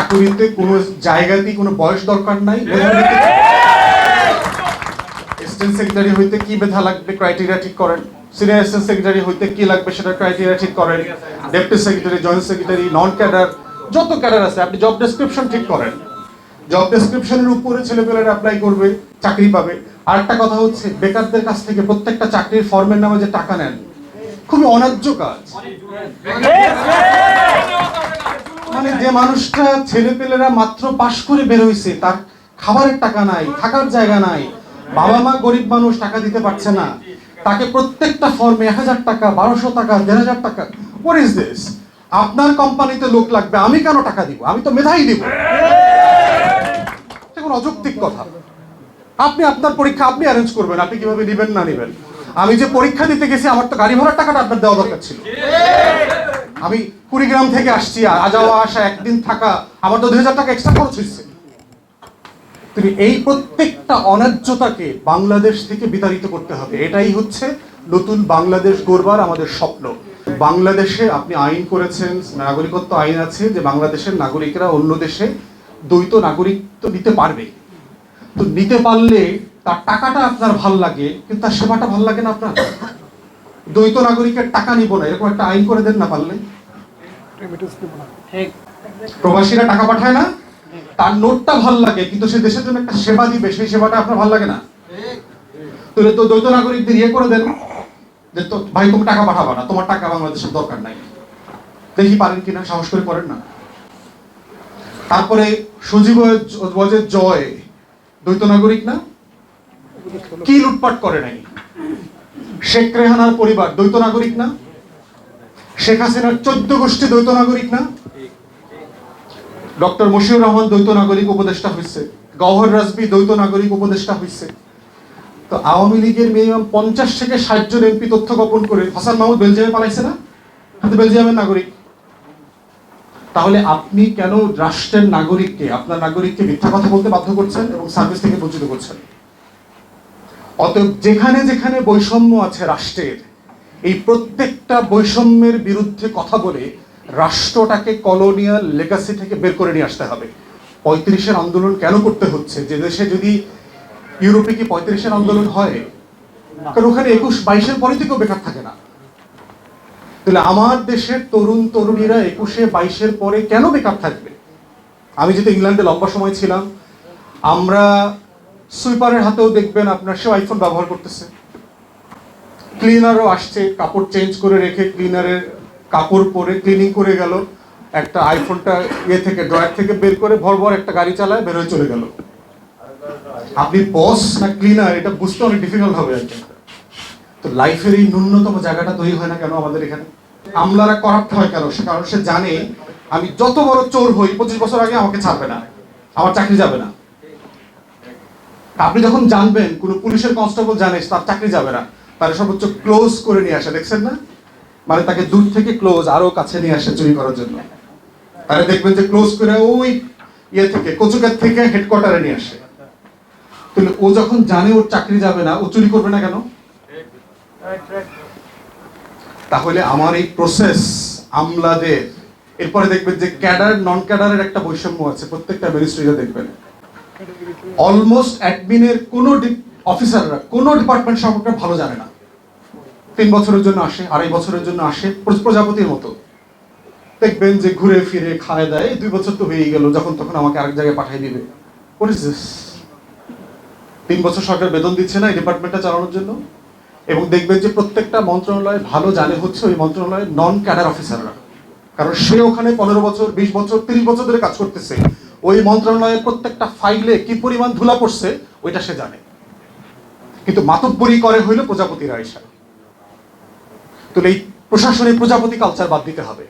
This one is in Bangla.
চাকুরিতে কোনো জায়গাতেই কোনো বয়স দরকার নাই। অ্যাসিস্ট্যান্ট সেক্রেটারি হইতে কি মেধা লাগবে ক্রাইটেরিয়া ঠিক করেন, সিনিয়র অ্যাসিস্ট্যান্ট সেক্রেটারি হইতে কি লাগবে সেটা ক্রাইটেরিয়া ঠিক করেন, deputy secretary, joint secretary, non cadre, যত ক্যাডার আছে আপনি জব ডেসক্রিপশন ঠিক করেন। জব ডেসক্রিপশনের উপরে ছেলেপেলেরা অ্যাপ্লাই করবে, চাকরি পাবে। আরেকটা কথা হচ্ছে, বেকারদের কাছ থেকে প্রত্যেকটা চাকরির ফর্মের নামে যে টাকা নেন, খুবই অন্যায্য কাজ। মানে যে মানুষটা ছেলেপেলেরা মাত্র পাশ করে বের হইছে, তার খাবারের টাকা নাই, থাকার জায়গা নাই, বাবা মা গরিব মানুষ, টাকা দিতে পারছে না, তাকে প্রত্যেকটা ফর্মে 1000 টাকা, 1200 টাকা, 1500 টাকা। What is this? আপনার কোম্পানিতে লোক লাগবে, আমি কেন টাকা দিব? আমি তো মেধাই দিব। এটা কোনো অযৌক্তিক কথা। আপনি আপনার পরীক্ষা আপনি অ্যারেঞ্জ করবেন, আপনি কিভাবে নেবেন না নেবেন। আমি যে পরীক্ষা দিতে গেছি, আমার তো গাড়ি ভাড়ার টাকাটা আপনার দেওয়া দরকার ছিল। আমি কুড়িগ্রাম থেকে আসছি, যাওয়া আসা, একদিন থাকা, আমার তো 2000 টাকা এক্সট্রা খরচ হচ্ছে। তুমি এই প্রত্যেকটা অন্যায্যতাকে বাংলাদেশ থেকে বিতাড়িত করতে হবে। এটাই হচ্ছে নতুন বাংলাদেশ গড়বার আমাদের স্বপ্ন। বাংলাদেশে আপনি আইন করেছেন, নাগরিকত্ব আইন আছে, যে বাংলাদেশের নাগরিকরা অন্য দেশে দ্বৈত নাগরিকত্ব নিতে পারবে। তো নিতে পারলে তার টাকাটা আপনার ভাল লাগে, কিন্তু তার সেবাটা ভাল লাগে না আপনার। দ্বৈত নাগরিকের টাকা নিব না, এরকম একটা আইন করে দেন না পারলে। প্রবাসীরা টাকা পাঠায় না, তার নোটটা ভাল লাগে, কিন্তু সে দেশের জন্য একটা সেবা দিবে, সেই সেবাটা আপনার ভাল লাগে না। তো দ্বৈত নাগরিকদের ইয়ে করে দেন যে, তো ভাই তুমি টাকা পাঠাবা না, তোমার টাকা বাংলাদেশের দরকার নাই। দেখি পারেন কিনা, সাহস করে করেন না। তারপরে সজীব ওয়াজেদ জয় দ্বৈত নাগরিক না? কি লুটপাট করে নাই? শেখ রেহানার পরিবার দ্বৈত নাগরিক না? শেখ হাসিনার 14 গোষ্ঠী দ্বৈত নাগরিক না? ডক্টর মশিউর রহমান দ্বৈত নাগরিক উপদেষ্টা হয়েছে, গওহর রাজবি দ্বৈত নাগরিক উপদেষ্টা হয়েছে। তো আওয়ামী লীগের মিনিমাম 50 থেকে 60 জন এমপি তথ্য গোপন করে হাসান মাহমুদ বেলজিয়ামে পালাইছে না? কিন্তু বেলজিয়ামের নাগরিক। তাহলে আপনি কেন রাষ্ট্রের নাগরিককে, আপনার নাগরিককে মিথ্যা কথা বলতে বাধ্য করছেন এবং সার্ভিস থেকে বঞ্চিত করছেন? অতএব যেখানে যেখানে বৈষম্য আছে রাষ্ট্রের, এই প্রত্যেকটা বৈষম্যের বিরুদ্ধে কথা বলে রাষ্ট্রটাকে কলোনিয়াল লেগাসি থেকে বের করে নিয়ে আসতে হবে। 35-এর আন্দোলন কেন করতে হচ্ছে? যে দেশে যদি ইউরোপে কি 35-এর আন্দোলন হয়? কারণ ওখানে 21-22-এর পরে থেকেও বেকার থাকে না। তাহলে আমার দেশের তরুণ তরুণীরা 21-22-এর পরে কেন বেকার থাকবে? আমি যেহেতু ইংল্যান্ডে লম্বা সময় ছিলাম, আমরা সুইপারের হাতেও দেখবেন আপনার সে আইফোন ব্যবহার করতেছে। ক্লিনারও আসছে, কাপড় চেঞ্জ করে রেখে ক্লিনারের কাপড় পরে ক্লিনিং করে গেল, একটা আইফোনটা ইয়ে থেকে ড্রয়ার থেকে বের করে ভর একটা গাড়ি চালায় বের হয়ে চলে গেল। আপনি বস না ক্লিনার এটা বুঝতে অনেক ডিফিকাল্ট হবে আর কি। তো লাইফের এই ন্যূনতম জায়গাটা তৈরি হয় না কেন আমাদের এখানে? আমলারা করাপ্ট হয় কেন? কারণ সে জানে আমি যত বড় চোর হই 25 বছর আগে আমাকে ছাড়বে না, আমার চাকরি যাবে না। আপনি যখন জানবেন কোন পুলিশের কনস্টেবল জানে তার চাকরি যাবে না, তার সর্বোচ্চ ক্লোজ করে নিয়ে আসে, দেখছেন না? মানে তাকে দূর থেকে ক্লোজ আরো কাছে নিয়ে আসে চুরি করার জন্য। তাহলে দেখবেন যে ক্লোজ করে ওই ইয়ে থেকে কচুকার থেকে হেডকোয়ার্টারে নিয়ে আসে। তাহলে ও যখন জানে ওর চাকরি যাবে না, ও চুরি করবে না কেন? তাহলে আমার এই প্রসেস আমলাদের, এরপরে দেখবেন যে ক্যাডার নন ক্যাডারের একটা বৈষম্য আছে প্রত্যেকটা মিনিস্ট্রিতে দেখবেন। অলমোস্ট অ্যাডমিনের কোন অফিসাররা কোন ডিপার্টমেন্ট সম্পর্কে ভালো জানে না। 3 বছরের জন্য আসে, 2.5 বছরের জন্য আসে, প্রজাপতির মতো। দেখবেন যে ঘুরে ফিরে খায় দেয়, 2 বছর তো হয়ে গেল, যখন তখন আমাকে আরেক জায়গায় পাঠিয়ে দিবে। What is this? 3 বছর সরকার বেতন দিচ্ছে না এই ডিপার্টমেন্টটা চালানোর জন্য। এবং দেখবেন যে প্রত্যেকটা মন্ত্রণালয় ভালো জানে হচ্ছে ওই মন্ত্রণালয়ের নন ক্যাডার অফিসাররা, কারণ সে ওখানে 15 বছর, 20 বছর, 30 বছর ধরে কাজ করতেছে। ওই মন্ত্রণালয়ের প্রত্যেকটা ফাইলে কি পরিমাণ ধুলা পড়ছে ওইটা সে জানে, কিন্তু মাতব্বরি করে হইলো প্রজাপতিরা এসে। তো এই প্রশাসনের প্রজাপতি কালচার বাদ দিতে হবে।